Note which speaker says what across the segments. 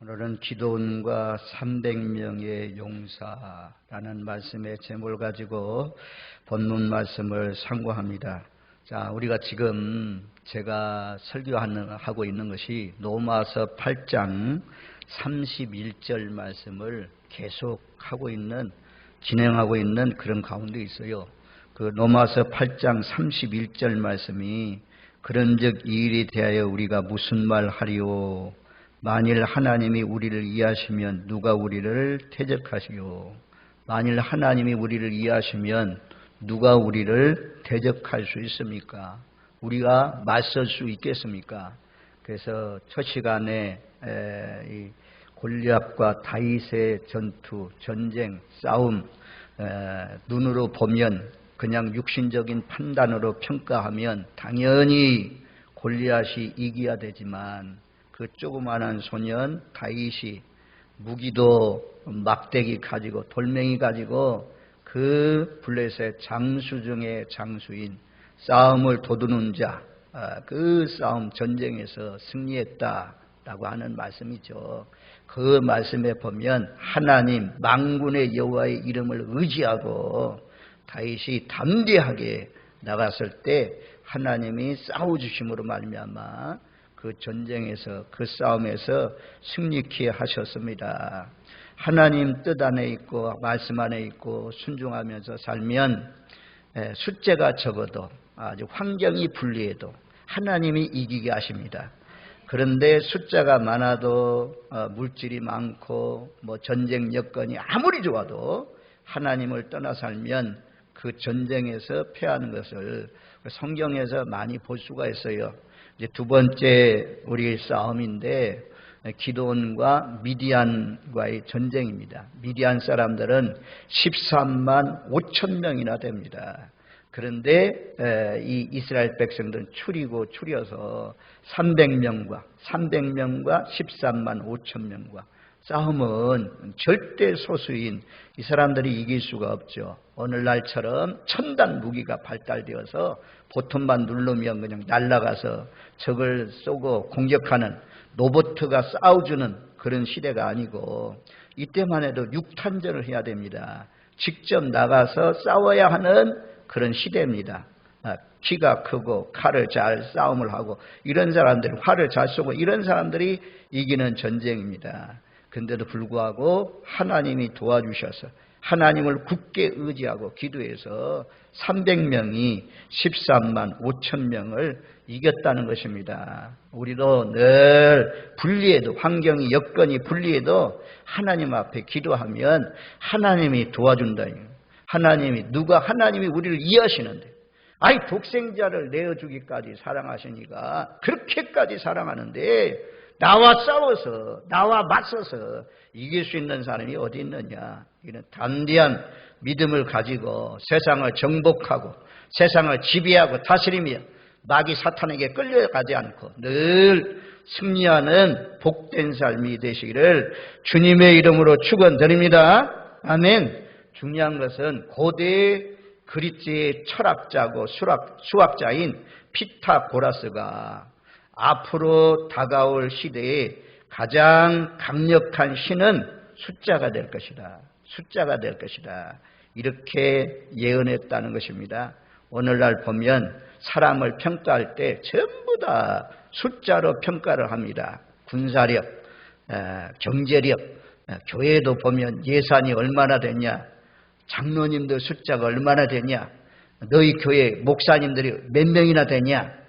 Speaker 1: 오늘은 기도원과 300명의 용사라는 말씀의 제목을 가지고 본문 말씀을 상고합니다. 자, 우리가 지금 제가 설교하고 있는 것이 로마서 8장 31절 말씀을 계속 진행하고 있는 그런 가운데 있어요. 그 로마서 8장 31절 말씀이 그런즉 이 일에 대하여 우리가 무슨 말 하리요? 만일 하나님이 우리를 이해하시면 누가 우리를 대적하시오? 만일 하나님이 우리를 이해하시면 누가 우리를 대적할 수 있습니까? 우리가 맞설 수 있겠습니까? 그래서 첫 시간에 이 골리앗과 다윗의 전쟁, 싸움, 눈으로 보면 그냥 육신적인 판단으로 평가하면 당연히 골리앗이 이겨야 되지만 그 조그마한 소년 다윗이 무기도 막대기 가지고 돌멩이 가지고 그 블레셋 장수 중의 장수인 싸움을 도두는 자, 그 싸움 전쟁에서 승리했다라고 하는 말씀이죠. 그 말씀에 보면 하나님 만군의 여호와의 이름을 의지하고 다윗이 담대하게 나갔을 때 하나님이 싸워주심으로 말미암아 그 전쟁에서 그 싸움에서 승리케 하셨습니다. 하나님 뜻 안에 있고 말씀 안에 있고 순종하면서 살면 숫자가 적어도 아주 환경이 불리해도 하나님이 이기게 하십니다. 그런데 숫자가 많아도 물질이 많고 전쟁 여건이 아무리 좋아도 하나님을 떠나 살면 그 전쟁에서 패하는 것을 성경에서 많이 볼 수가 있어요. 이제 두 번째 우리의 싸움인데 기드온과 미디안과의 전쟁입니다. 미디안 사람들은 13만 5천 명이나 됩니다. 그런데 이 이스라엘 백성들은 추려서 300명과 13만 5천 명과 싸움은 절대 소수인 이 사람들이 이길 수가 없죠. 오늘날처럼 첨단 무기가 발달되어서 버튼만 누르면 그냥 날아가서 적을 쏘고 공격하는 로봇가 싸워주는 그런 시대가 아니고 이때만 해도 육탄전을 해야 됩니다. 직접 나가서 싸워야 하는 그런 시대입니다. 키가 크고 칼을 잘 싸움을 하고 이런 사람들이 활을 잘 쏘고 이런 사람들이 이기는 전쟁입니다. 근데도 불구하고 하나님이 도와주셔서 하나님을 굳게 의지하고 기도해서 300명이 13만 5천 명을 이겼다는 것입니다. 우리도 늘 불리해도 환경이 여건이 불리해도 하나님 앞에 기도하면 하나님이 도와준다. 하나님이 우리를 이해하시는데 독생자를 내어주기까지 사랑하시니까 그렇게까지 사랑하는데 나와 싸워서 나와 맞서서 이길 수 있는 사람이 어디 있느냐. 이런 담대한 믿음을 가지고 세상을 정복하고 세상을 지배하고 다스리며 마귀 사탄에게 끌려가지 않고 늘 승리하는 복된 삶이 되시기를 주님의 이름으로 축원드립니다. 아멘. 중요한 것은 고대 그리스의 철학자고 수학자인 피타고라스가 앞으로 다가올 시대에 가장 강력한 신은 숫자가 될 것이다. 숫자가 될 것이다. 이렇게 예언했다는 것입니다. 오늘날 보면 사람을 평가할 때 전부 다 숫자로 평가를 합니다. 군사력, 경제력, 교회도 보면 예산이 얼마나 되냐, 장로님들 숫자가 얼마나 되냐, 너희 교회 목사님들이 몇 명이나 되냐,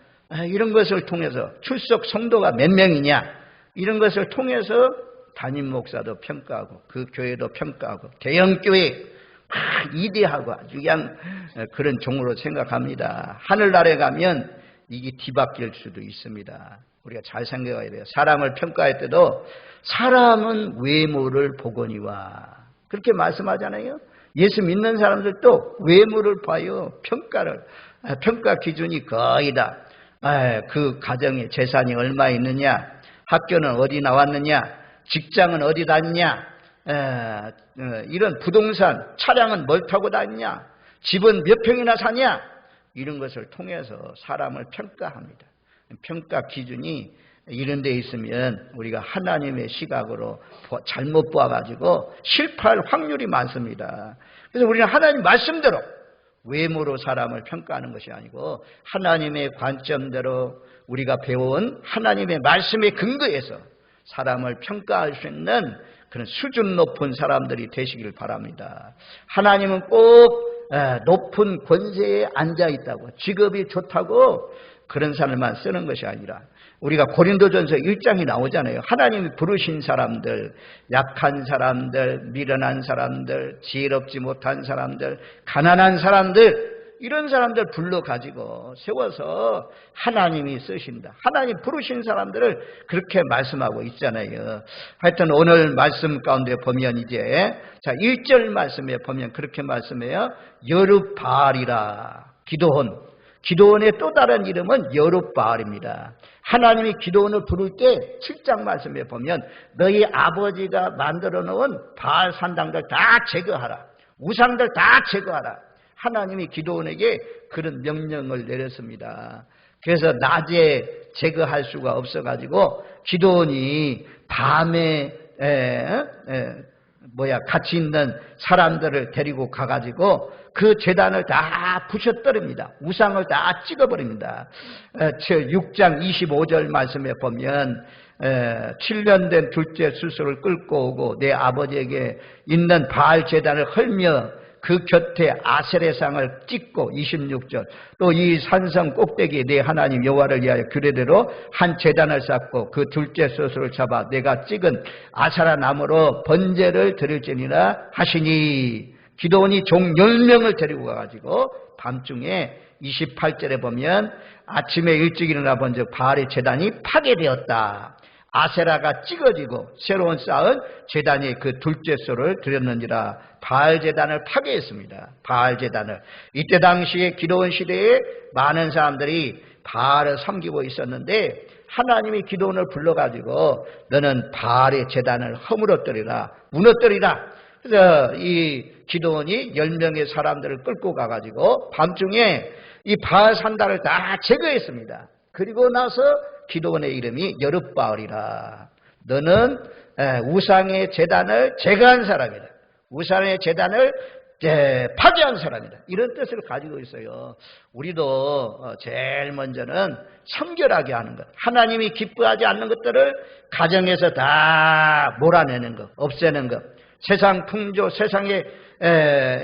Speaker 1: 이런 것을 통해서 출석 성도가 몇 명이냐, 이런 것을 통해서 담임 목사도 평가하고 그 교회도 평가하고 대형교회 이대하고 아주 그냥 그런 종으로 생각합니다. 하늘나라에 가면 이게 뒤바뀔 수도 있습니다. 우리가 잘 생각해야 돼요. 사람을 평가할 때도 사람은 외모를 보거니와 그렇게 말씀하잖아요. 예수 믿는 사람들도 외모를 봐요. 평가 기준이 거의 다 그 가정에 재산이 얼마 있느냐, 학교는 어디 나왔느냐, 직장은 어디 다니냐, 이런 부동산, 차량은 뭘 타고 다니냐, 집은 몇 평이나 사냐, 이런 것을 통해서 사람을 평가합니다. 평가 기준이 이런 데 있으면 우리가 하나님의 시각으로 잘못 보아가지고 실패할 확률이 많습니다. 그래서 우리는 하나님 말씀대로 외모로 사람을 평가하는 것이 아니고 하나님의 관점대로 우리가 배운 하나님의 말씀에 근거해서 사람을 평가할 수 있는 그런 수준 높은 사람들이 되시길 바랍니다. 하나님은 꼭 높은 권세에 앉아 있다고, 직업이 좋다고 그런 사람만 쓰는 것이 아니라 우리가 고린도전서 1장이 나오잖아요. 하나님이 부르신 사람들, 약한 사람들, 미련한 사람들, 지혜롭지 못한 사람들, 가난한 사람들, 이런 사람들 불러가지고 세워서 하나님이 쓰신다. 하나님 부르신 사람들을 그렇게 말씀하고 있잖아요. 하여튼 오늘 말씀 가운데 보면 이제 1절 말씀에 보면 그렇게 말씀해요. 여룹바알이라. 기도원의 또 다른 이름은 여룹바알입니다. 하나님이 기도원을 부를 때 7장 말씀에 보면 너희 아버지가 만들어 놓은 바알 산당들 다 제거하라. 우상들 다 제거하라. 하나님이 기도원에게 그런 명령을 내렸습니다. 그래서 낮에 제거할 수가 없어가지고 기도원이 밤에 같이 있는 사람들을 데리고 가가지고 그 제단을 다 부셔뜨립니다. 우상을 다 찍어버립니다. 6장 25절 말씀에 보면 7년 된 둘째 수소를 끌고 오고 내 아버지에게 있는 바알 제단을 헐며 그 곁에 아세레상을 찍고 26절 또 이 산성 꼭대기에 내 하나님 여호와를 위하여 규례대로 한 제단을 쌓고 그 둘째 소수를 잡아 내가 찍은 아사라 나무로 번제를 드릴지니라 하시니 기도원이 종 10명을 데리고 가가지고 밤중에 28절에 보면 아침에 일찍 일어나 본즉 바알의 제단이 파괴되었다. 아세라가 찍어지고 새로운 쌓은 제단이 그 둘째 소를 드렸는지라. 바알 제단을 파괴했습니다. 바알 제단을. 이때 당시에 기도원 시대에 많은 사람들이 바알을 섬기고 있었는데 하나님이 기도원을 불러가지고 너는 바알의 제단을 허물어뜨리라, 무너뜨리라. 그래서 이 기도원이 10명의 사람들을 끌고 가가지고 밤중에 이 바알 산당을 다 제거했습니다. 그리고 나서 기도원의 이름이 여룹바알이라. 너는 우상의 제단을 제거한 사람이다. 우상의 제단을 파괴한 사람이다. 이런 뜻을 가지고 있어요. 우리도 제일 먼저는 청결하게 하는 것, 하나님이 기뻐하지 않는 것들을 가정에서 다 몰아내는 것, 없애는 것, 세상 풍조, 세상의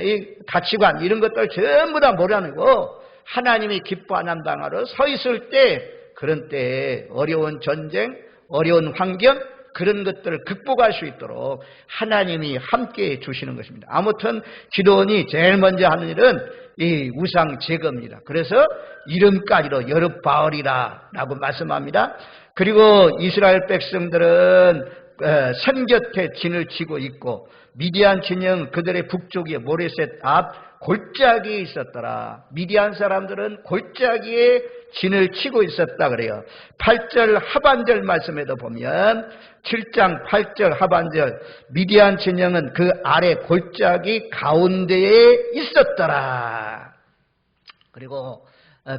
Speaker 1: 이 가치관 이런 것들 전부 다 몰아내고 하나님이 기뻐하는 방향으로 서 있을 때, 그런 때에 어려운 전쟁, 어려운 환경, 그런 것들을 극복할 수 있도록 하나님이 함께해 주시는 것입니다. 아무튼 기도원이 제일 먼저 하는 일은 이 우상 제거입니다. 그래서 이름까지로 여룹바알이라 라고 말씀합니다. 그리고 이스라엘 백성들은 산 곁에 진을 치고 있고 미디안 진영 그들의 북쪽에 모레셋 앞 골짜기에 있었더라. 미디안 사람들은 골짜기에 진을 치고 있었다 그래요. 8절 하반절 말씀에도 보면 7장 8절 하반절 미디안 진영은 그 아래 골짜기 가운데에 있었더라. 그리고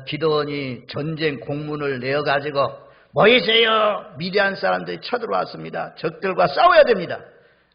Speaker 1: 기도원이 전쟁 공문을 내어가지고 모이세요. 미디안 사람들이 쳐들어왔습니다. 적들과 싸워야 됩니다.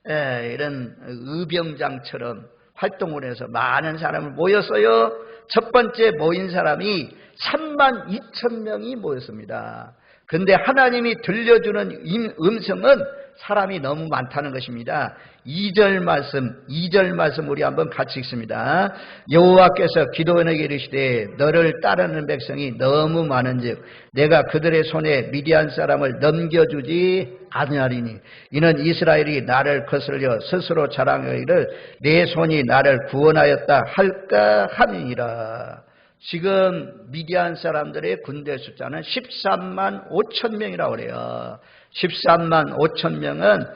Speaker 1: 이런 의병장처럼 활동을 해서 많은 사람을 모였어요. 첫 번째 모인 사람이 32,000명이 모였습니다. 그런데 하나님이 들려주는 음성은 사람이 너무 많다는 것입니다. 2절 말씀 우리 한번 같이 읽습니다. 여호와께서 기도원에게 이르시되 너를 따르는 백성이 너무 많은즉 내가 그들의 손에 미디안 사람을 넘겨주지 아니하리니 이는 이스라엘이 나를 거슬려 스스로 자랑하기를 내 손이 나를 구원하였다 할까 함이니라. 지금 미디안 사람들의 군대 숫자는 13만 5천 명이라고 그래요. 13만 5천 명은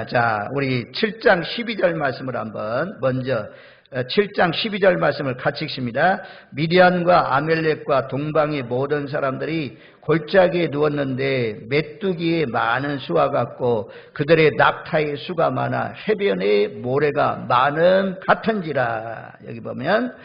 Speaker 1: 자 우리 7장 12절 말씀을 한번 먼저 7장 12절 말씀을 같이 읽습니다. 미디안과 아멜렉과 동방의 모든 사람들이 골짜기에 누웠는데 메뚜기의 많은 수와 같고 그들의 낙타의 수가 많아 해변의 모래가 많은 같은지라. 여기 보면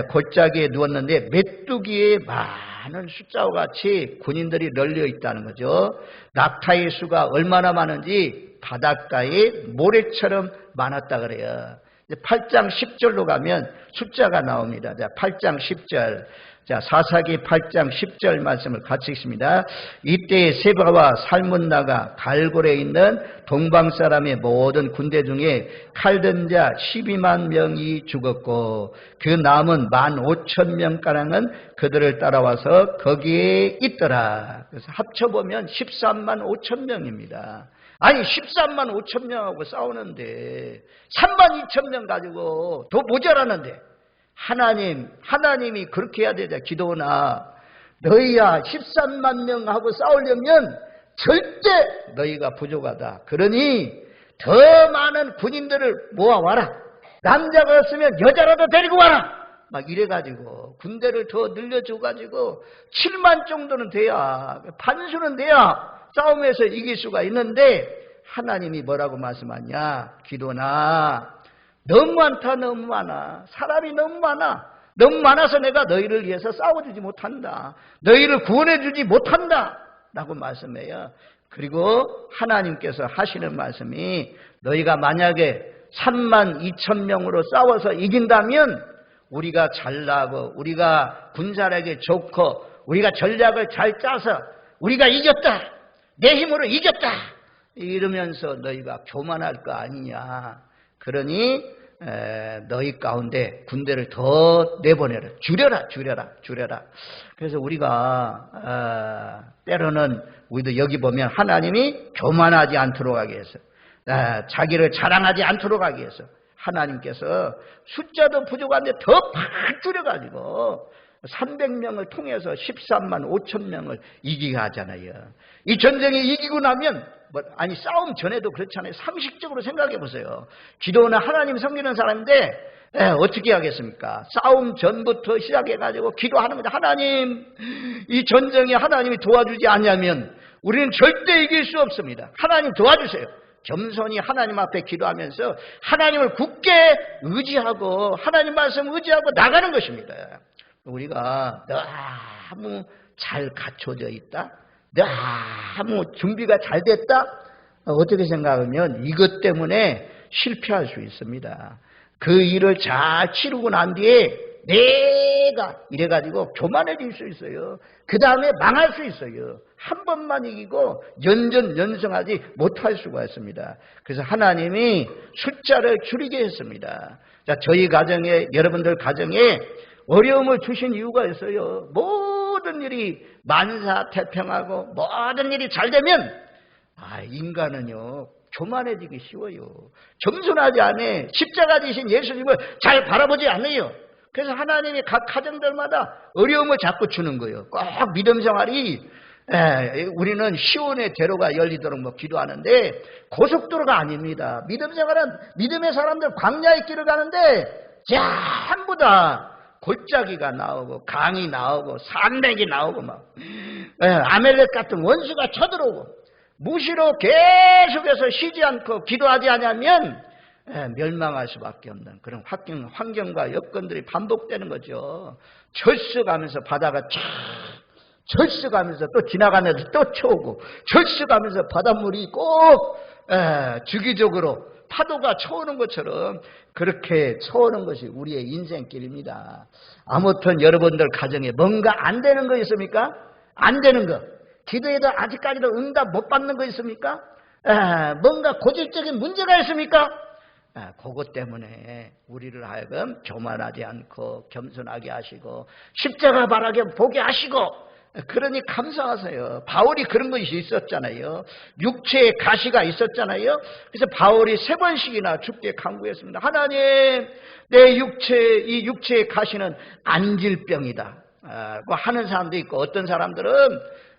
Speaker 1: 골짜기에 누웠는데 메뚜기의 많은 숫자와 같이 군인들이 널려 있다는 거죠. 낙타의 수가 얼마나 많은지 바닷가에 모래처럼 많았다 그래요. 8장 10절로 가면 숫자가 나옵니다. 자, 8장 10절. 자, 사사기 8장 10절 말씀을 같이 읽습니다. 이때 세바와 살문나가 갈골에 있는 동방 사람의 모든 군대 중에 칼든 자 12만 명이 죽었고 그 남은 15,000명가량은 그들을 따라와서 거기에 있더라. 그래서 합쳐보면 13만 5천 명입니다. 아니 13만 5천 명하고 싸우는데 3만 2천 명 가지고 더 모자라는데 하나님이 그렇게 해야 되자. 기도나 너희야 13만 명하고 싸우려면 절대 너희가 부족하다. 그러니 더 많은 군인들을 모아와라. 남자가 없으면 여자라도 데리고 와라. 막 이래가지고 군대를 더 늘려줘가지고 7만 정도는 돼야, 반수는 돼야 싸움에서 이길 수가 있는데 하나님이 뭐라고 말씀하냐. 기도나 너무 많다. 너무 많아. 사람이 너무 많아. 너무 많아서 내가 너희를 위해서 싸워주지 못한다. 너희를 구원해주지 못한다 라고 말씀해요. 그리고 하나님께서 하시는 말씀이 너희가 만약에 3만 2천 명으로 싸워서 이긴다면 우리가 잘나고 우리가 군사력이 좋고 우리가 전략을 잘 짜서 우리가 이겼다. 내 힘으로 이겼다. 이러면서 너희가 교만할 거 아니냐. 그러니 너희 가운데 군대를 더 내보내라. 줄여라. 그래서 우리가 때로는 우리도 여기 보면 하나님이 교만하지 않도록 하기 위해서 자기를 자랑하지 않도록 하기 위해서 하나님께서 숫자도 부족한데 더 팍 줄여가지고 300명을 통해서 13만 5천 명을 이기게 하잖아요. 이 전쟁에 이기고 나면 싸움 전에도 그렇잖아요. 상식적으로 생각해 보세요. 기도나 하나님 섬기는 사람인데 어떻게 하겠습니까? 싸움 전부터 시작해가지고 기도하는 거죠. 하나님, 이 전쟁에 하나님이 도와주지 않으면 우리는 절대 이길 수 없습니다. 하나님 도와주세요. 겸손히 하나님 앞에 기도하면서 하나님을 굳게 의지하고 하나님 말씀 의지하고 나가는 것입니다. 우리가 너무 잘 갖춰져 있다, 너무 준비가 잘 됐다, 어떻게 생각하면 이것 때문에 실패할 수 있습니다. 그 일을 잘 치르고 난 뒤에 내가 이래가지고 교만해질 수 있어요. 그 다음에 망할 수 있어요. 한 번만 이기고 연전연승하지 못할 수가 있습니다. 그래서 하나님이 숫자를 줄이게 했습니다. 자, 저희 가정에, 여러분들 가정에 어려움을 주신 이유가 있어요. 모든 일이 만사태평하고 모든 일이 잘 되면 인간은요 교만해지기 쉬워요. 겸손하지 않아. 십자가 지신 예수님을 잘 바라보지 않아요. 그래서 하나님이 각 가정들마다 어려움을 자꾸 주는 거예요. 꼭 믿음 생활이 우리는 시온의 대로가 열리도록 기도하는데 고속도로가 아닙니다. 믿음 생활은 믿음의 사람들 광야의 길을 가는데 전부 다 골짜기가 나오고 강이 나오고 산맥이 나오고 아멜렉 같은 원수가 쳐들어오고 무시로 계속해서 쉬지 않고 기도하지 않으면 멸망할 수밖에 없는 그런 환경과 여건들이 반복되는 거죠. 철수가면서 바다가 쫙 철수가면서 또 지나가면서 또 쳐오고 철수가면서 바닷물이 꼭 주기적으로 파도가 쳐오는 것처럼 그렇게 쳐오는 것이 우리의 인생길입니다. 아무튼 여러분들 가정에 뭔가 안 되는 거 있습니까? 안 되는 거. 기도에도 아직까지도 응답 못 받는 거 있습니까? 뭔가 고질적인 문제가 있습니까? 그것 때문에 우리를 하여금 교만하지 않고 겸손하게 하시고 십자가 바라게 보게 하시고 그러니 감사하세요. 바울이 그런 것이 있었잖아요. 육체의 가시가 있었잖아요. 그래서 바울이 3번씩이나 주께 간구했습니다. 하나님, 내 이 육체의 가시는 안질병이다. 하는 사람도 있고 어떤 사람들은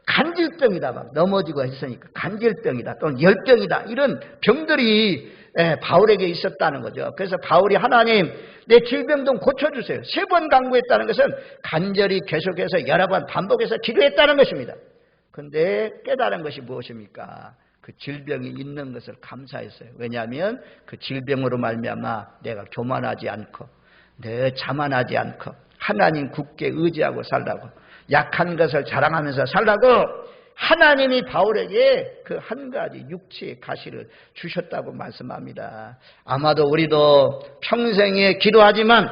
Speaker 1: 간질병이다. 막 넘어지고 했으니까 간질병이다. 또는 열병이다. 이런 병들이 바울에게 있었다는 거죠. 그래서 바울이 하나님, 내 질병 좀 고쳐주세요. 3번 간구했다는 것은 간절히 계속해서 여러 번 반복해서 기도했다는 것입니다. 그런데 깨달은 것이 무엇입니까? 그 질병이 있는 것을 감사했어요. 왜냐하면 그 질병으로 말미암아 내가 교만하지 않고 늘 자만하지 않고 하나님 굳게 의지하고 살라고, 약한 것을 자랑하면서 살라고 하나님이 바울에게 그 한 가지 육체의 가시를 주셨다고 말씀합니다. 아마도 우리도 평생에 기도하지만,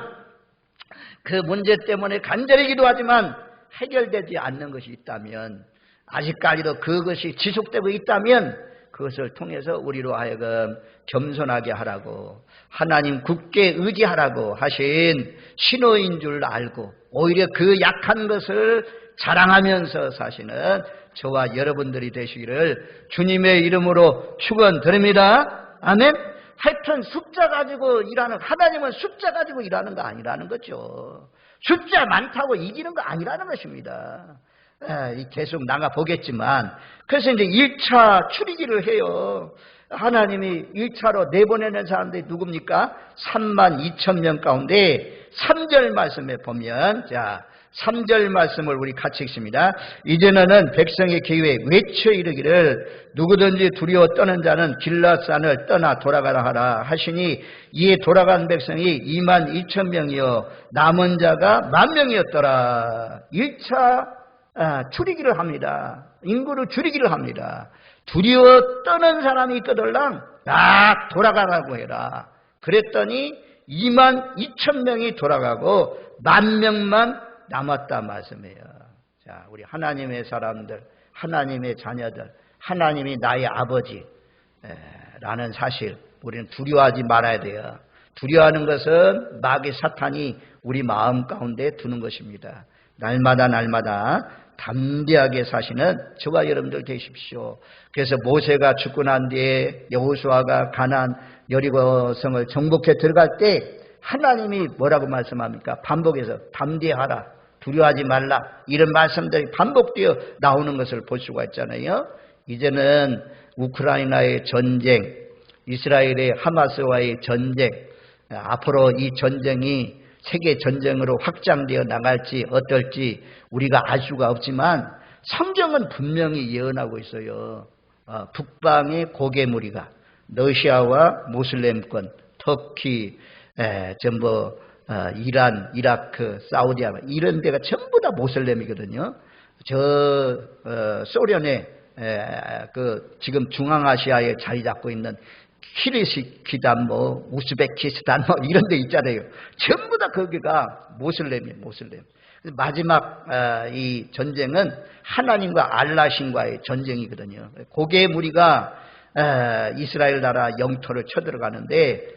Speaker 1: 그 문제 때문에 간절히 기도하지만 해결되지 않는 것이 있다면, 아직까지도 그것이 지속되고 있다면 그것을 통해서 우리로 하여금 겸손하게 하라고, 하나님 굳게 의지하라고 하신 신호인 줄 알고 오히려 그 약한 것을 자랑하면서 사시는 저와 여러분들이 되시기를 주님의 이름으로 축원드립니다. 아멘. 하여튼 숫자 가지고 일하는, 하나님은 숫자 가지고 일하는 거 아니라는 거죠. 숫자 많다고 이기는 거 아니라는 것입니다. 계속 나가 보겠지만, 그래서 이제 1차 추리기를 해요. 하나님이 1차로 내보내는 사람들이 누굽니까? 32,000명 가운데 3절 말씀에 보면, 자 3절 말씀을 우리 같이 읽습니다. 이제는 백성의 기회에 외쳐 이르기를 누구든지 두려워 떠는 자는 길앗산을 떠나 돌아가라 하라 하시니, 이에 돌아간 백성이 22,000명이요 남은 자가 10,000명이었더라. 1차 줄이기를 합니다. 인구를 줄이기를 합니다. 두려워 떠는 사람이 있거들랑 딱 돌아가라고 해라. 그랬더니 22,000명이 돌아가고 10,000명만 남았다 말씀이에요. 자, 우리 하나님의 사람들, 하나님의 자녀들, 하나님이 나의 아버지 라는 사실, 우리는 두려워하지 말아야 돼요. 두려워하는 것은 마귀 사탄이 우리 마음 가운데 두는 것입니다. 날마다 날마다 담대하게 사시는 저와 여러분들 되십시오. 그래서 모세가 죽고 난 뒤에 여호수아가 가나안 여리고성을 정복해 들어갈 때 하나님이 뭐라고 말씀합니까? 반복해서 담대하라, 두려워하지 말라, 이런 말씀들이 반복되어 나오는 것을 볼 수가 있잖아요. 이제는 우크라이나의 전쟁, 이스라엘의 하마스와의 전쟁, 앞으로 이 전쟁이 세계 전쟁으로 확장되어 나갈지 어떨지 우리가 알 수가 없지만 성경은 분명히 예언하고 있어요. 북방의 고개무리가 러시아와 모슬렘권, 터키, 전부 이란, 이라크, 사우디아라비아 이런 데가 전부 다 모슬렘이거든요. 소련의 지금 중앙아시아에 자리 잡고 있는 키르기스탄, 우즈베키스탄 이런 데 있잖아요. 전부 다 거기가 모슬렘이에요. 모슬렘. 마지막 이 전쟁은 하나님과 알라신과의 전쟁이거든요. 고개 무리가 이스라엘 나라 영토를 쳐들어가는데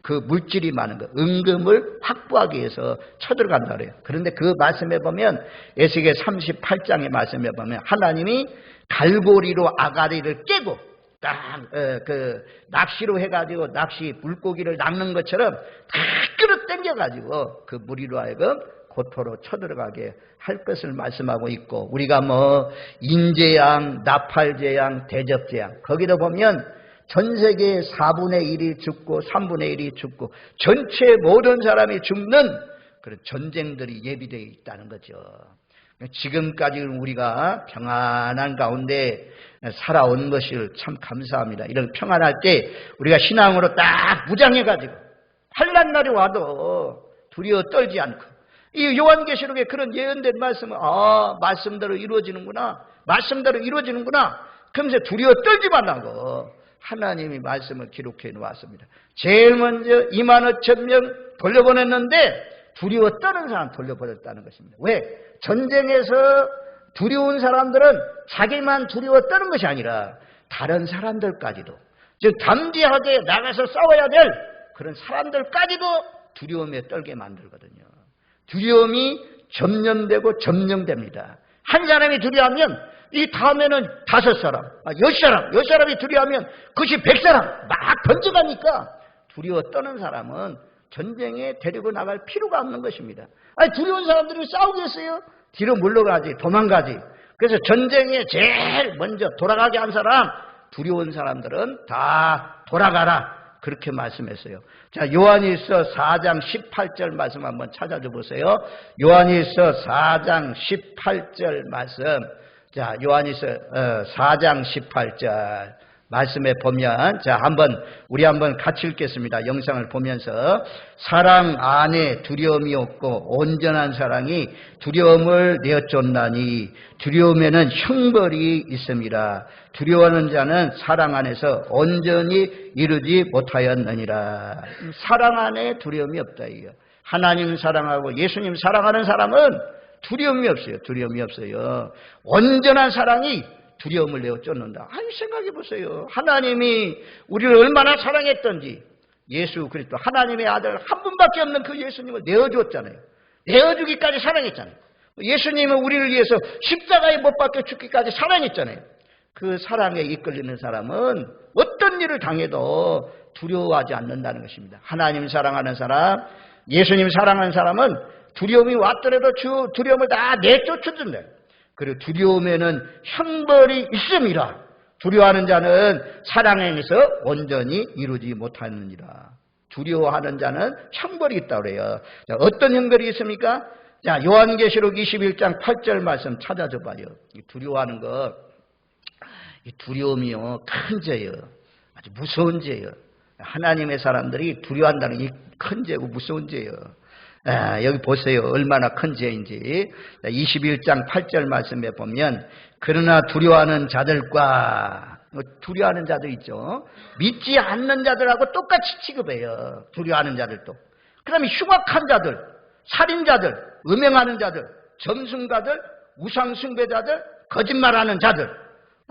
Speaker 1: 그 물질이 많은 거, 은금을 확보하기 위해서 쳐들어간다 그래요. 그런데 그 말씀에 보면, 에스겔 38장의 말씀에 보면 하나님이 갈고리로 아가리를 깨고 딱 낚시로 해가지고 낚시 물고기를 낚는 것처럼 다 끌어당겨 가지고 그 무리로 하여금 고토로 쳐들어가게 할 것을 말씀하고 있고, 우리가 인재양, 나팔재양, 대접재양 거기도 보면 전 세계의 4분의 1이 죽고 3분의 1이 죽고 전체 모든 사람이 죽는 그런 전쟁들이 예비되어 있다는 거죠. 지금까지 우리가 평안한 가운데 살아온 것을 참 감사합니다. 이런 평안할 때 우리가 신앙으로 딱 무장해가지고 환난 날이 와도 두려워 떨지 않고, 이 요한계시록에 그런 예언된 말씀은 말씀대로 이루어지는구나, 말씀대로 이루어지는구나, 그러면서 두려워 떨지 말라고 하나님이 말씀을 기록해 놓았습니다. 제일 먼저 25,000명 돌려보냈는데 두려워 떠는 사람 돌려보냈다는 것입니다. 왜? 전쟁에서 두려운 사람들은 자기만 두려워 떠는 것이 아니라 다른 사람들까지도, 즉 담대하게 나가서 싸워야 될 그런 사람들까지도 두려움에 떨게 만들거든요. 두려움이 점령되고 점령됩니다. 한 사람이 두려워하면 이 다음에는 5사람, 10사람이 두려워하면 그것이 100사람 막 번져가니까 두려워 떠는 사람은 전쟁에 데리고 나갈 필요가 없는 것입니다. 두려운 사람들이 싸우겠어요? 뒤로 물러가지, 도망가지. 그래서 전쟁에 제일 먼저 돌아가게 한 사람, 두려운 사람들은 다 돌아가라, 그렇게 말씀했어요. 자, 요한일서 4장 18절 말씀 한번 찾아줘 보세요. 요한일서 4장 18절 말씀. 자, 요한일서 4장 18절 말씀에 보면 우리 한번 같이 읽겠습니다. 영상을 보면서 사랑 안에 두려움이 없고 온전한 사랑이 두려움을 내어쫓나니 두려움에는 형벌이 있음이라. 두려워하는 자는 사랑 안에서 온전히 이루지 못하였느니라. 사랑 안에 두려움이 없다 이거. 하나님 사랑하고 예수님 사랑하는 사람은 두려움이 없어요. 두려움이 없어요. 온전한 사랑이 두려움을 내어 쫓는다. 아니 생각해 보세요. 하나님이 우리를 얼마나 사랑했던지 예수 그리스도 하나님의 아들 한 분밖에 없는 그 예수님을 내어줬잖아요. 내어주기까지 사랑했잖아요. 예수님은 우리를 위해서 십자가에 못 박혀 죽기까지 사랑했잖아요. 그 사랑에 이끌리는 사람은 어떤 일을 당해도 두려워하지 않는다는 것입니다. 하나님 사랑하는 사람, 예수님 사랑하는 사람은 두려움이 왔더라도 두려움을 다 내쫓아준다. 그리고 두려움에는 형벌이 있음이라. 두려워하는 자는 사랑에서 온전히 이루지 못하느니라. 두려워하는 자는 형벌이 있다고 그래요. 자, 어떤 형벌이 있습니까? 자, 요한계시록 21장 8절 말씀 찾아줘 봐요. 두려워하는 것, 이 두려움이요 큰 죄예요. 아주 무서운 죄예요. 하나님의 사람들이 두려워한다는 게 큰 죄고 무서운 죄예요. 여기 보세요. 얼마나 큰 죄인지. 21장 8절 말씀에 보면 그러나 두려워하는 자들과 두려워하는 자들 있죠. 믿지 않는 자들하고 똑같이 취급해요. 두려워하는 자들도. 그 다음에 흉악한 자들, 살인자들, 음행하는 자들, 점승가들, 우상숭배자들, 거짓말하는 자들.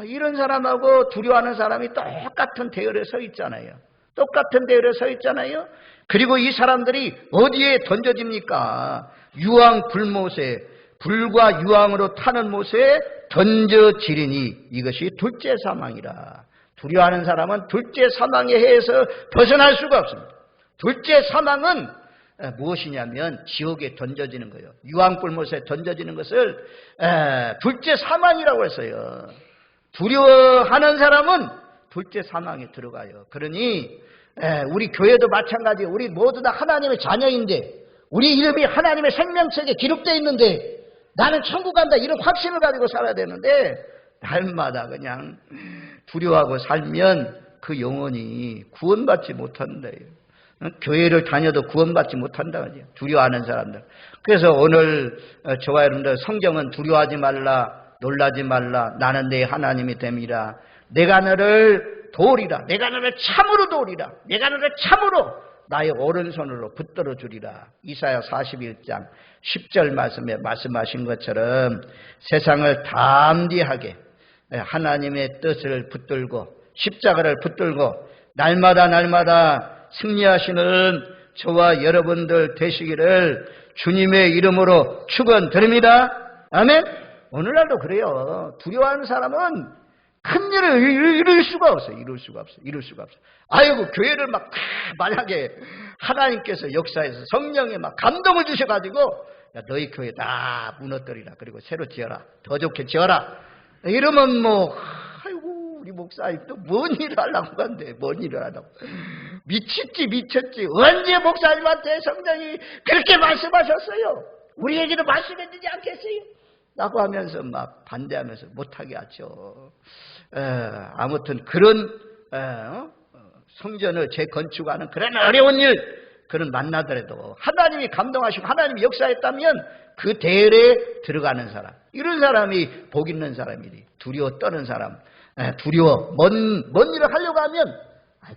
Speaker 1: 이런 사람하고 두려워하는 사람이 똑같은 대열에 서 있잖아요. 똑같은 대열에 서 있잖아요. 그리고 이 사람들이 어디에 던져집니까? 유황 불못에, 불과 유황으로 타는 못에 던져지리니 이것이 둘째 사망이라. 두려워하는 사람은 둘째 사망의 해에서 벗어날 수가 없습니다. 둘째 사망은 무엇이냐면 지옥에 던져지는 거예요. 유황 불못에 던져지는 것을 둘째 사망이라고 했어요. 두려워하는 사람은 둘째 사망에 들어가요. 그러니 우리 교회도 마찬가지예요. 우리 모두 다 하나님의 자녀인데 우리 이름이 하나님의 생명책에 기록되어 있는데 나는 천국 간다 이런 확신을 가지고 살아야 되는데 날마다 그냥 두려워하고 살면 그 영혼이 구원받지 못한다. 교회를 다녀도 구원받지 못한다. 두려워하는 사람들. 그래서 오늘 저와 여러분들 성경은 두려워하지 말라, 놀라지 말라, 나는 내 하나님이 됨이라. 내가 너를 도우리라. 내가 너를 참으로 도우리라. 내가 너를 참으로 나의 오른손으로 붙들어 주리라. 이사야 41장 10절 말씀에 말씀하신 것처럼 세상을 담대하게 하나님의 뜻을 붙들고 십자가를 붙들고 날마다 승리하시는 저와 여러분들 되시기를 주님의 이름으로 축원드립니다. 아멘. 오늘날도 그래요. 두려워하는 사람은 큰 일을 이룰 수가 없어요. 이룰 수가 없어. 아이고, 교회를 만약에 하나님께서 역사에서 성령에 감동을 주셔가지고, 야, 너희 교회 다 무너뜨리라. 그리고 새로 지어라. 더 좋게 지어라. 이러면 아이고, 우리 목사님 또 뭔 일을 하려고 간대. 뭔 일을 하려고. 미쳤지. 언제 목사님한테 성령이 그렇게 말씀하셨어요? 우리에게도 말씀해주지 않겠어요? 라고 하면서 반대하면서 못하게 하죠. 아무튼 그런 성전을 재건축하는 그런 어려운 일 그런 만나더라도 하나님이 감동하시고 하나님이 역사했다면 그 대열에 들어가는 사람, 이런 사람이 복 있는 사람이지. 두려워 떠는 사람, 두려워 뭔 일을 하려고 하면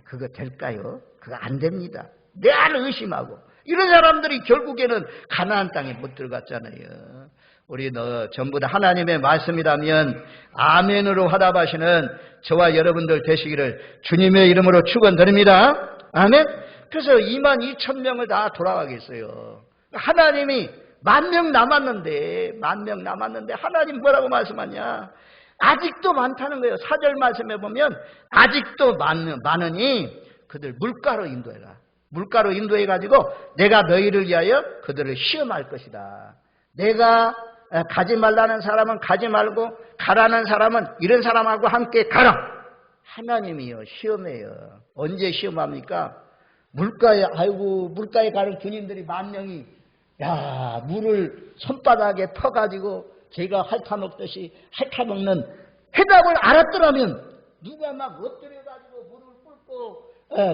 Speaker 1: 그거 될까요? 그거 안 됩니다. 늘 의심하고 이런 사람들이 결국에는 가나안 땅에 못 들어갔잖아요. 우리 전부 다 하나님의 말씀이라면 아멘으로 화답하시는 저와 여러분들 되시기를 주님의 이름으로 축원드립니다. 아멘. 그래서 22,000명을 다 돌아가겠어요. 하나님이 10,000명 남았는데 하나님 뭐라고 말씀하냐? 아직도 많다는 거예요. 4절 말씀에 보면 아직도 많으니 그들 물가로 인도해라. 물가로 인도해가지고 내가 너희를 위하여 그들을 시험할 것이다. 내가 가지 말라는 사람은 가지 말고 가라는 사람은 이런 사람하고 함께 가라. 하나님이요 시험해요. 언제 시험합니까? 물가에 가는 군인들이 10,000명이 물을 손바닥에 퍼가지고 개가 핥아먹듯이 핥아먹는 해답을 알았더라면 누가 막 엎드려가지고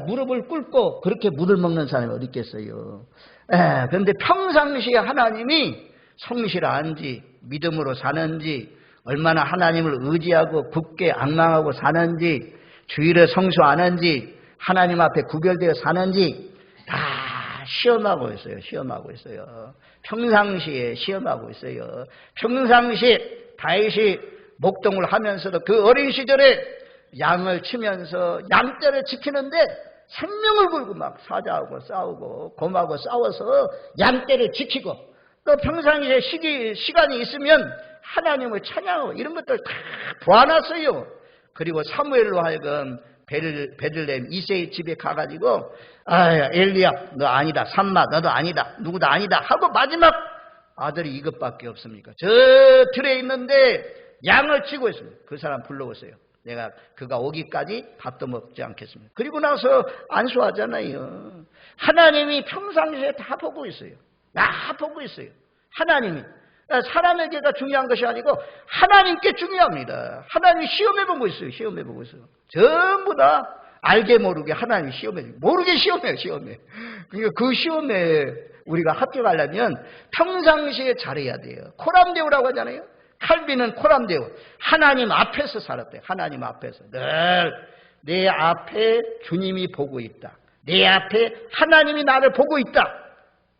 Speaker 1: 무릎을 꿇고 그렇게 물을 먹는 사람이 어디 있겠어요. 그런데 평상시에 하나님이 성실한지 믿음으로 사는지 얼마나 하나님을 의지하고 굳게 앙망하고 사는지 주일에 성수하는지 하나님 앞에 구별되어 사는지 다 시험하고 있어요. 시험하고 있어요. 평상시에 시험하고 있어요. 평상시에 다윗이 목동을 하면서도 그 어린 시절에 양을 치면서 양떼를 지키는데 생명을 걸고 막 사자하고 싸우고 곰하고 싸워서 양떼를 지키고 또 평상시에 시간이 있으면 하나님을 찬양하고 이런 것들 다 보아놨어요. 그리고 사무엘로 하여금 베들레헴 이새의 집에 가가지고 엘리야 너 아니다, 삼마 너도 아니다, 누구도 아니다 하고 마지막 아들이 이것밖에 없습니까? 저 들에 있는데 양을 치고 있습니다. 그 사람 불러오세요. 내가 그가 오기까지 밥도 먹지 않겠습니다. 그리고 나서 안수하잖아요. 하나님이 평상시에 다 보고 있어요. 다 보고 있어요. 하나님이. 사람에게가 중요한 것이 아니고 하나님께 중요합니다. 하나님이 시험해보고 있어요. 시험해보고 있어요. 전부 다 알게 모르게 하나님이 시험해요. 모르게 시험해요. 시험해. 그러니까 그 시험에 우리가 합격하려면 평상시에 잘해야 돼요. 코람데오라고 하잖아요. 칼빈은 코람데오. 하나님 앞에서 살았대요. 하나님 앞에서. 늘 내 앞에 주님이 보고 있다. 내 앞에 하나님이 나를 보고 있다.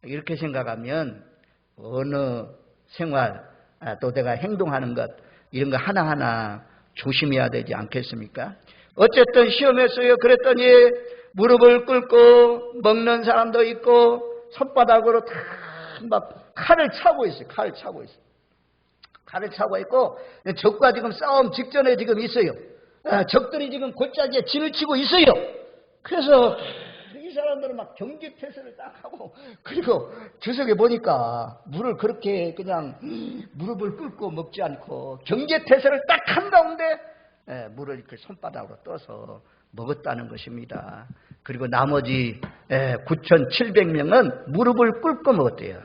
Speaker 1: 이렇게 생각하면 어느 생활 또 내가 행동하는 것 이런 거 하나하나 조심해야 되지 않겠습니까? 어쨌든 시험했어요. 그랬더니 무릎을 꿇고 먹는 사람도 있고 손바닥으로 다 막 칼을 차고 있어요. 칼을 차고 있어요. 칼을 차고 있고 적과 지금 싸움 직전에 지금 있어요. 적들이 지금 골짜기에 진을 치고 있어요. 그래서 이 사람들은 막 경계태세를 딱 하고 그리고 주석에 보니까 물을 그렇게 그냥 무릎을 꿇고 먹지 않고 경계태세를 딱 한 가운데 물을 이렇게 손바닥으로 떠서 먹었다는 것입니다. 그리고 나머지 9,700명은 무릎을 꿇고 먹었대요.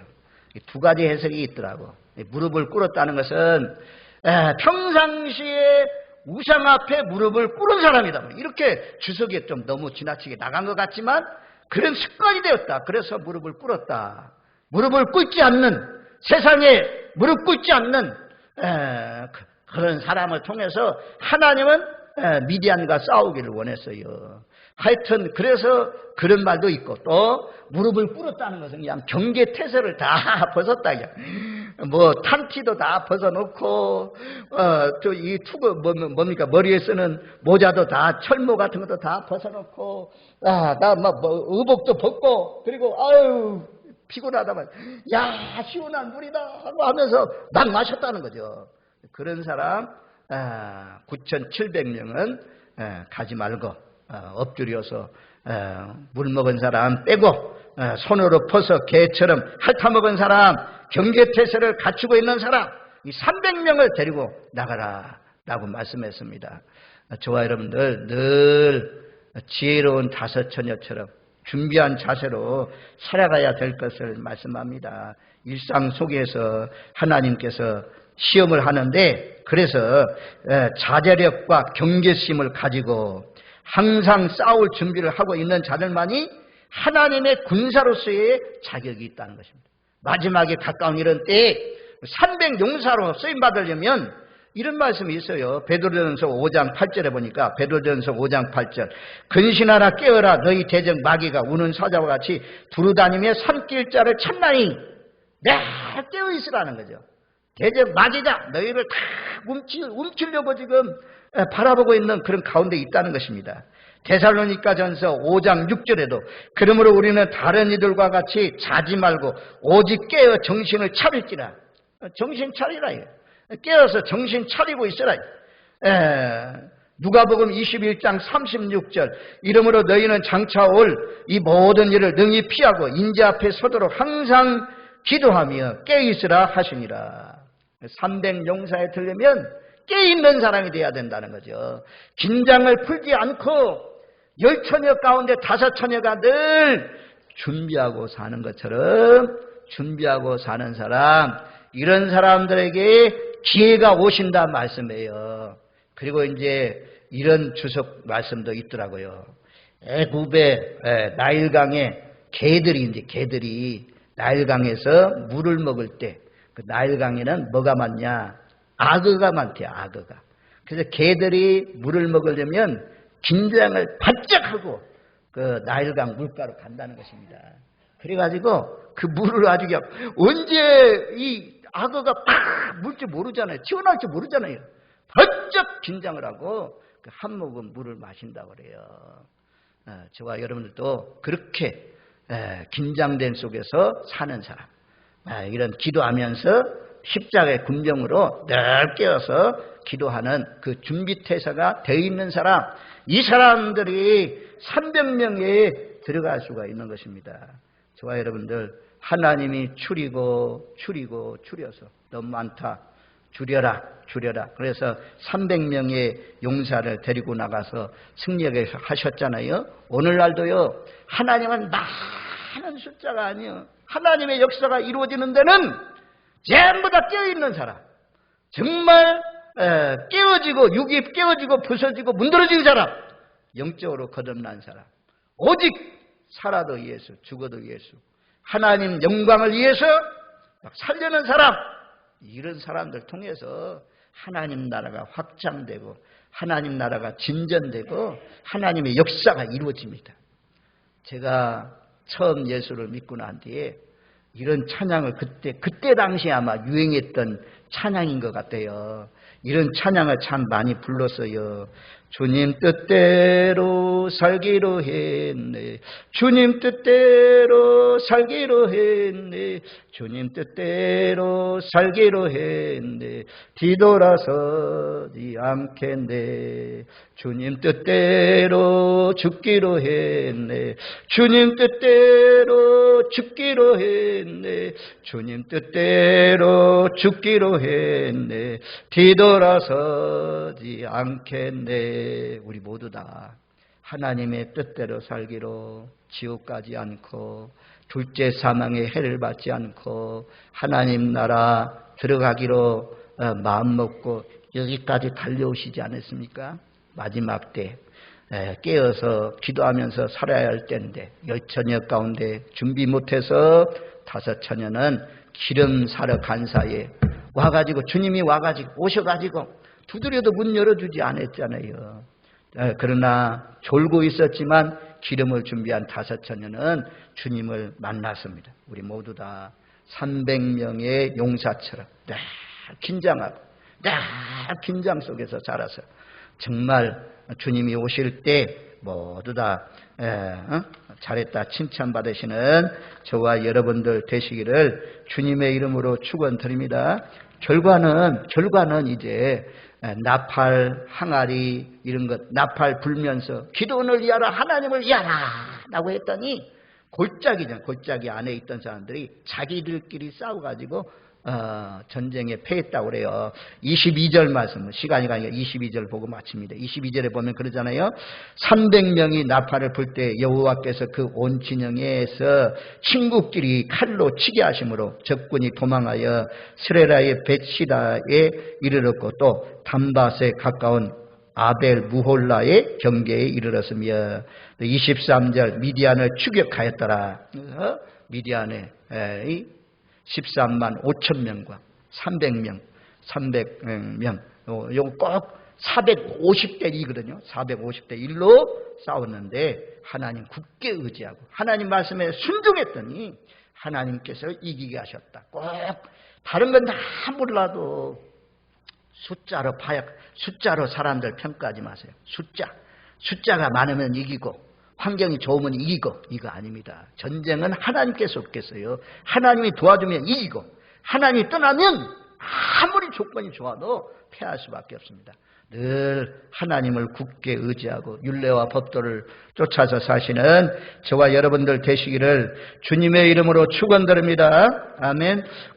Speaker 1: 두 가지 해석이 있더라고. 무릎을 꿇었다는 것은 평상시에 우상 앞에 무릎을 꿇은 사람이다. 이렇게 주석에 좀 너무 지나치게 나간 것 같지만 그런 습관이 되었다. 그래서 무릎을 꿇었다. 무릎을 꿇지 않는 세상에 무릎 꿇지 않는 그런 사람을 통해서 하나님은 미디안과 싸우기를 원했어요. 하여튼 그래서 그런 말도 있고 또 무릎을 꿇었다는 것은 그냥 경계태세를 다 벗었다. 뭐 탄티도 다 벗어놓고 또 이 투구 뭡니까 머리에 쓰는 모자도 다 철모 같은 것도 다 벗어놓고 나 막 의복도 벗고 그리고 아유 피곤하다만 야 시원한 물이다 하고 하면서 막 마셨다는 거죠. 그런 사람 9,700명은 가지 말고 엎드려서 물 먹은 사람 빼고 손으로 퍼서 개처럼 핥아먹은 사람 경계태세를 갖추고 있는 사람 이 300명을 데리고 나가라 라고 말씀했습니다. 저와 여러분들 늘 지혜로운 다섯처녀처럼 준비한 자세로 살아가야 될 것을 말씀합니다. 일상 속에서 하나님께서 시험을 하는데 그래서 자제력과 경계심을 가지고 항상 싸울 준비를 하고 있는 자들만이 하나님의 군사로서의 자격이 있다는 것입니다. 마지막에 가까운 이런 때에 300용사로 쓰임받으려면 이런 말씀이 있어요. 베드로전서 5장 8절에 보니까 베드로전서 5장 8절 근신하라 깨어라 너희 대적 마귀가 우는 사자와 같이 두루다니며 산길자를 찾나니 늘 깨어있으라는 거죠. 대적 마귀가 너희를 다 움키려고 지금 바라보고 있는 그런 가운데 있다는 것입니다. 데살로니가전서 5장 6절에도 그러므로 우리는 다른 이들과 같이 자지 말고 오직 깨어 정신을 차릴지라. 정신 차리라. 깨어서 정신 차리고 있으라. 누가복음 21장 36절 이러므로 너희는 장차 올 이 모든 일을 능히 피하고 인재 앞에 서도록 항상 기도하며 깨어있으라 하시니라. 300용사에 들려면 깨어있는 사람이 돼야 된다는 거죠. 긴장을 풀지 않고 10처녀 가운데 5처녀가 늘 준비하고 사는 것처럼 준비하고 사는 사람 이런 사람들에게 기회가 오신다 말씀이에요. 그리고 이제 이런 주석 말씀도 있더라고요. 애굽의 나일강에 개들이 나일강에서 물을 먹을 때 그 나일강에는 뭐가 많냐? 악어가 많대요. 악어가. 그래서 개들이 물을 먹으려면 긴장을 바짝 하고 그 나일강 물가로 간다는 것입니다. 그래가지고 그 물을 아주 그냥 언제 이 악어가 팍 물지 모르잖아요. 튀어나올지 모르잖아요. 바짝 긴장을 하고 그 한 모금 물을 마신다고 그래요. 저와 여러분들도 그렇게 긴장된 속에서 사는 사람, 이런 기도하면서 십자가의 군병으로 늘 깨어서 기도하는 그 준비태세가 되어 있는 사람, 이 사람들이 300명에 들어갈 수가 있는 것입니다. 저와 여러분들 하나님이 줄여서 너무 많다. 줄여라. 그래서 300명의 용사를 데리고 나가서 승리하게 하셨잖아요. 오늘날도요. 하나님은 많은 숫자가 아니에요. 하나님의 역사가 이루어지는 데는 전부 다 깨어있는 사람. 정말 깨어지고 육이 깨어지고 부서지고 문드러지는 사람. 영적으로 거듭난 사람. 오직 살아도 예수, 죽어도 예수. 하나님 영광을 위해서 살려는 사람. 이런 사람들 통해서 하나님 나라가 확장되고 하나님 나라가 진전되고 하나님의 역사가 이루어집니다. 제가 처음 예수를 믿고 난 뒤에 이런 찬양을 그때 당시에 아마 유행했던 찬양인 것 같아요. 이런 찬양을 참 많이 불렀어요. 주님 뜻대로 살기로 했네. 주님 뜻대로 살기로 했네. 주님 뜻대로 살기로 했네. 뒤돌아서지 않겠네. 주님 뜻대로 죽기로 했네. 주님 뜻대로 죽기로 했네. 주님 뜻대로 죽기로 했네. 뒤돌아서지 않겠네. 우리 모두 다 하나님의 뜻대로 살기로, 지옥 가지 않고 둘째 사망의 해를 받지 않고 하나님 나라 들어가기로 마음 먹고 여기까지 달려오시지 않았습니까? 마지막 때 깨어서 기도하면서 살아야 할 때인데 저녁 가운데 준비 못해서 5처녀는 기름 사러 간 사이에 와가지고 주님이 오셔가지고 두드려도 문 열어주지 않았잖아요. 그러나 졸고 있었지만 기름을 준비한 5처녀는 주님을 만났습니다. 우리 모두 다 300명의 용사처럼 늘 긴장하고 늘 긴장 속에서 자라서 정말 주님이 오실 때 모두 다 잘했다 칭찬받으시는 저와 여러분들 되시기를 주님의 이름으로 축원드립니다. 결과는 이제 나팔, 항아리 이런 것 나팔 불면서 기도원을 위하라 하나님을 위하라 라고 했더니 골짜기 안에 있던 사람들이 자기들끼리 싸워가지고 전쟁에 패했다고 그래요. 22절 말씀, 시간이 가니까 22절 보고 마칩니다. 22절에 보면 그러잖아요. 300명이 나팔을 불 때 여호와께서 그 온 진영에서 친구끼리 칼로 치게 하심으로 적군이 도망하여 스레라의 벳시다에 이르렀고 또 담밭에 가까운 아벨 무홀라의 경계에 이르렀으며 23절 미디안을 추격하였더라. 미디안에 13만 5천 명과 300명 요거 꼭 450대 2거든요. 450대 1로 싸웠는데 하나님 굳게 의지하고 하나님 말씀에 순종했더니 하나님께서 이기게 하셨다. 꼭 다른 건 다 몰라도 숫자로 사람들 평가하지 마세요. 숫자가 많으면 이기고 환경이 좋으면 이기고 이거 아닙니다. 전쟁은 하나님께서 없겠어요. 하나님이 도와주면 이기고 하나님이 떠나면 아무리 조건이 좋아도 패할 수밖에 없습니다. 늘 하나님을 굳게 의지하고 율례와 법도를 쫓아서 사시는 저와 여러분들 되시기를 주님의 이름으로 축원드립니다. 아멘.